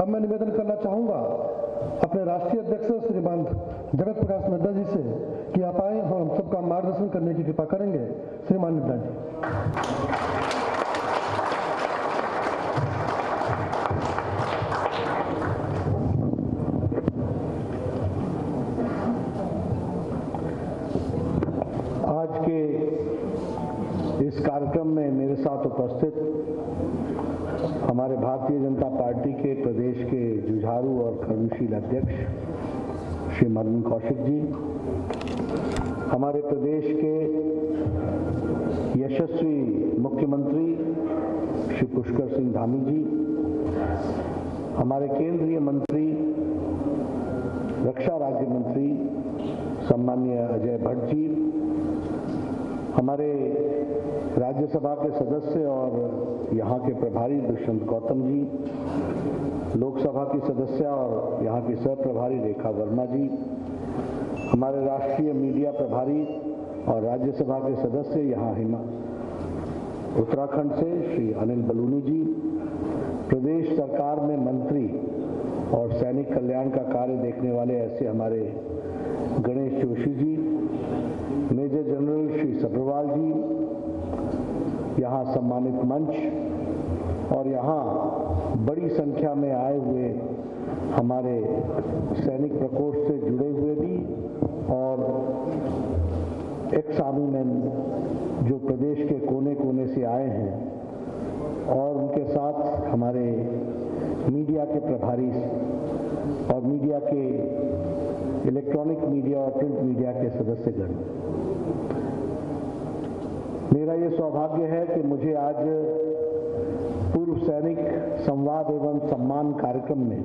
अब मैं निवेदन करना चाहूँगा अपने राष्ट्रीय अध्यक्ष श्रीमान जगत प्रकाश नड्डा जी से कि आप आए और हम सबका मार्गदर्शन करने की कृपा करेंगे। श्रीमान नड्डा जी। आज के इस कार्यक्रम में मेरे साथ उपस्थित हमारे भारतीय जनता पार्टी के प्रदेश के जुझारू और कर्मशील अध्यक्ष श्री मदन कौशिक जी, हमारे प्रदेश के यशस्वी मुख्यमंत्री श्री पुष्कर सिंह धामी जी, हमारे केंद्रीय मंत्री रक्षा राज्य मंत्री सम्माननीय अजय भट्ट जी, हमारे राज्यसभा के सदस्य और यहाँ के प्रभारी दुष्यंत गौतम जी, लोकसभा की सदस्य और यहाँ की सह प्रभारी रेखा वर्मा जी, हमारे राष्ट्रीय मीडिया प्रभारी और राज्यसभा के सदस्य यहाँ उत्तराखंड से श्री अनिल बलूनी जी, प्रदेश सरकार में मंत्री और सैनिक कल्याण का कार्य देखने वाले ऐसे हमारे गणेश जोशी जी, मेजर जनरल श्री सब्रवाल जी, यहाँ सम्मानित मंच और यहाँ बड़ी संख्या में आए हुए हमारे सैनिक प्रकोष्ठ से जुड़े हुए भी और एक्स आर्मी मैन जो प्रदेश के कोने कोने से आए हैं और उनके साथ हमारे मीडिया के प्रभारी और मीडिया के इलेक्ट्रॉनिक मीडिया और प्रिंट मीडिया के सदस्यगण, मेरा ये सौभाग्य है कि मुझे आज पूर्व सैनिक संवाद एवं सम्मान कार्यक्रम में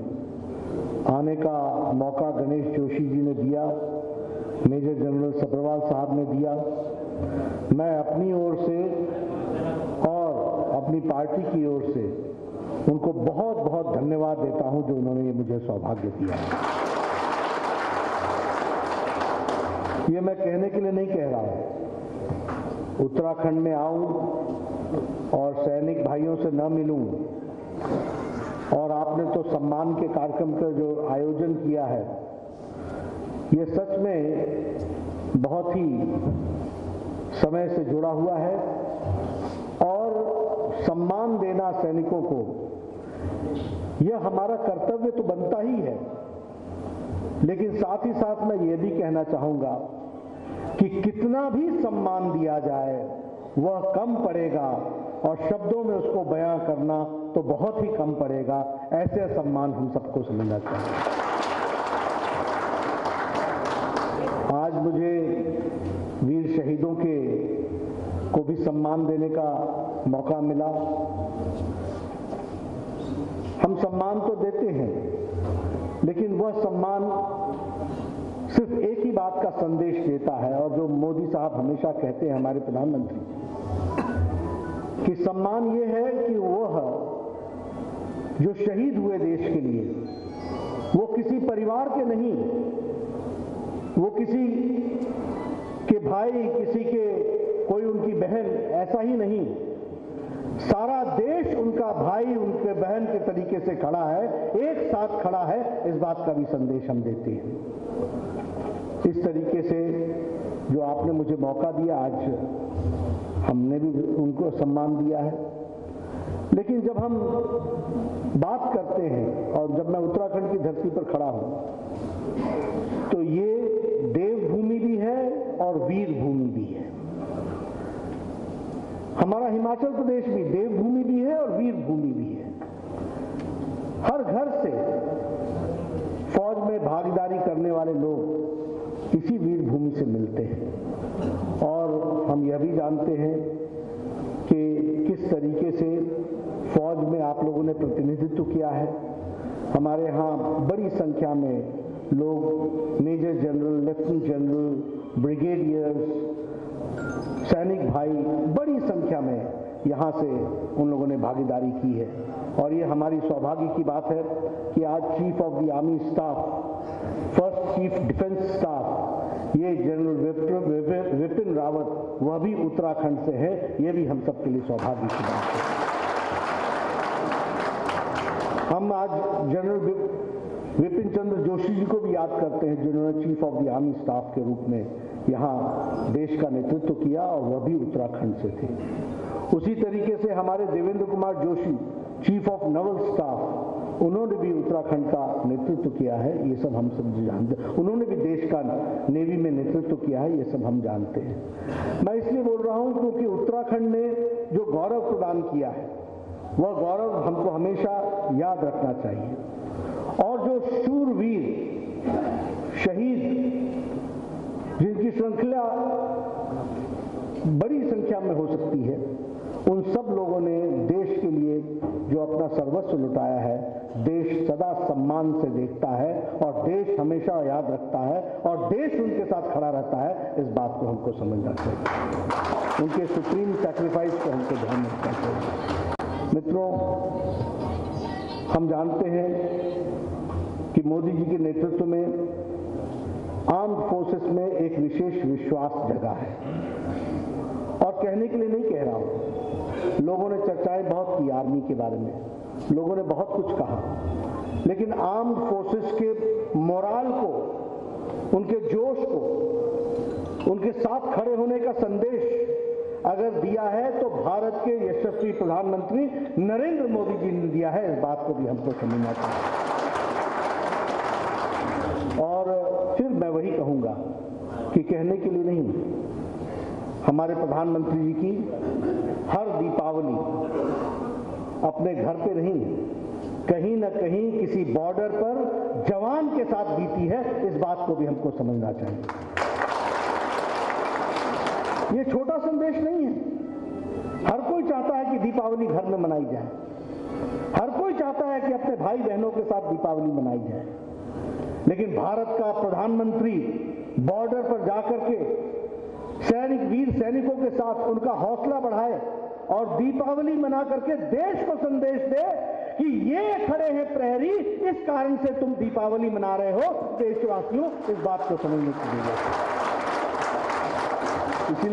आने का मौका गणेश जोशी जी ने दिया, मेजर जनरल सब्रवाल साहब ने दिया। मैं अपनी ओर से और अपनी पार्टी की ओर से उनको बहुत बहुत धन्यवाद देता हूं जो उन्होंने ये मुझे सौभाग्य दिया। ये मैं कहने के लिए नहीं कह रहा हूं, उत्तराखंड में आऊं और सैनिक भाइयों से न मिलूं और आपने तो सम्मान के कार्यक्रम का जो आयोजन किया है, ये सच में बहुत ही समय से जुड़ा हुआ है और सम्मान देना सैनिकों को यह हमारा कर्तव्य तो बनता ही है, लेकिन साथ ही साथ मैं ये भी कहना चाहूंगा कि कितना भी सम्मान दिया जाए वह कम पड़ेगा और शब्दों में उसको बयां करना तो बहुत ही कम पड़ेगा। ऐसे सम्मान हम सबको समझना चाहिए। आज मुझे वीर शहीदों को भी सम्मान देने का मौका मिला। हम सम्मान तो देते हैं, लेकिन वह सम्मान सिर्फ एक ही बात का संदेश देता है और जो मोदी साहब हमेशा कहते हैं, हमारे प्रधानमंत्री, कि सम्मान ये है कि वह जो शहीद हुए देश के लिए, वो किसी परिवार के नहीं, वो किसी के भाई, किसी के कोई उनकी बहन, ऐसा ही नहीं, सारा देश उनका भाई, उनके बहन के तरीके से खड़ा है, एक साथ खड़ा है। इस बात का भी संदेश हम देते हैं। इस तरीके से जो आपने मुझे मौका दिया, आज हमने भी उनको सम्मान दिया है। लेकिन जब हम बात करते हैं और जब मैं उत्तराखंड की धरती पर खड़ा हूं, तो ये देवभूमि भी है और वीर भूमि भी है। हमारा हिमाचल प्रदेश भी देवभूमि भी है और वीर भूमि भी है। हर घर से फौज में भागीदारी करने वाले लोग इसी वीर भूमि से मिलते हैं और हम यह भी जानते हैं कि किस तरीके से फौज में आप लोगों ने प्रतिनिधित्व किया है। हमारे यहाँ बड़ी संख्या में लोग major general, lieutenant general, brigadiers, सैनिक भाई बड़ी संख्या में यहाँ से उन लोगों ने भागीदारी की है और ये हमारी सौभाग्य की बात है कि आज chief of the army staff, first chief defence staff, ये जनरल विपिन रावत, वह भी उत्तराखंड से है। ये भी हम सबके लिए सौभाग्य की बात है। हम आज जनरल विपिन चंद्र जोशी जी को भी याद करते हैं, जिन्होंने chief of the army staff के रूप में यहाँ देश का नेतृत्व किया और वह भी उत्तराखंड से थे। उसी तरीके से हमारे Devendra Kumar Joshi, chief of naval staff, उन्होंने भी उत्तराखंड का नेतृत्व किया है, ये सब हम सब जानते हैं। उन्होंने भी देश का नेवी में नेतृत्व किया है, ये सब हम जानते हैं। मैं इसलिए बोल रहा हूं क्योंकि उत्तराखंड ने जो गौरव प्रदान किया है वह गौरव हमको हमेशा याद रखना चाहिए। और जो शूरवीर शहीद जिनकी श्रृंखला बड़ी संख्या में हो सकती है, उन सब लोगों ने देश के लिए जो अपना सर्वस्व लुटाया है, देश सदा सम्मान से देखता है और देश हमेशा याद रखता है और देश उनके साथ खड़ा रहता है। इस बात को हमको समझना चाहिए, उनके सुप्रीम सैक्रिफाइस को हमको ध्यान रखना चाहिए। मित्रों, हम जानते हैं कि मोदी जी के नेतृत्व में आर्म्ड फोर्सेस में एक विशेष विश्वास जगा है। और कहने के लिए नहीं कह रहा हूं, लोगों ने चर्चाएं बहुत की आर्मी के बारे में, लोगों ने बहुत कुछ कहा, लेकिन आर्म्ड फोर्सेस के मोराल को, उनके जोश को, उनके साथ खड़े होने का संदेश अगर दिया है तो भारत के यशस्वी प्रधानमंत्री नरेंद्र मोदी जी ने दिया है। इस बात को भी हमको समझना चाहिए। और फिर मैं वही कहूंगा कि कहने के लिए नहीं, हमारे प्रधानमंत्री जी की हर दीपावली अपने घर पे नहीं, कहीं न कहीं किसी बॉर्डर पर जवान के साथ बीती है। इस बात को भी हमको समझना चाहिए। ये छोटा संदेश नहीं है। हर कोई चाहता है कि दीपावली घर में मनाई जाए, हर कोई चाहता है कि अपने भाई बहनों के साथ दीपावली मनाई जाए, लेकिन भारत का प्रधानमंत्री बॉर्डर पर जाकर के वीर सैनिकों के साथ उनका हौसला बढ़ाए और दीपावली मना करके देश को संदेश दे कि ये खड़े हैं प्रहरी, इस कारण से तुम दीपावली मना रहे हो। देशवासियों, इस बात को समझने की जरूरत है।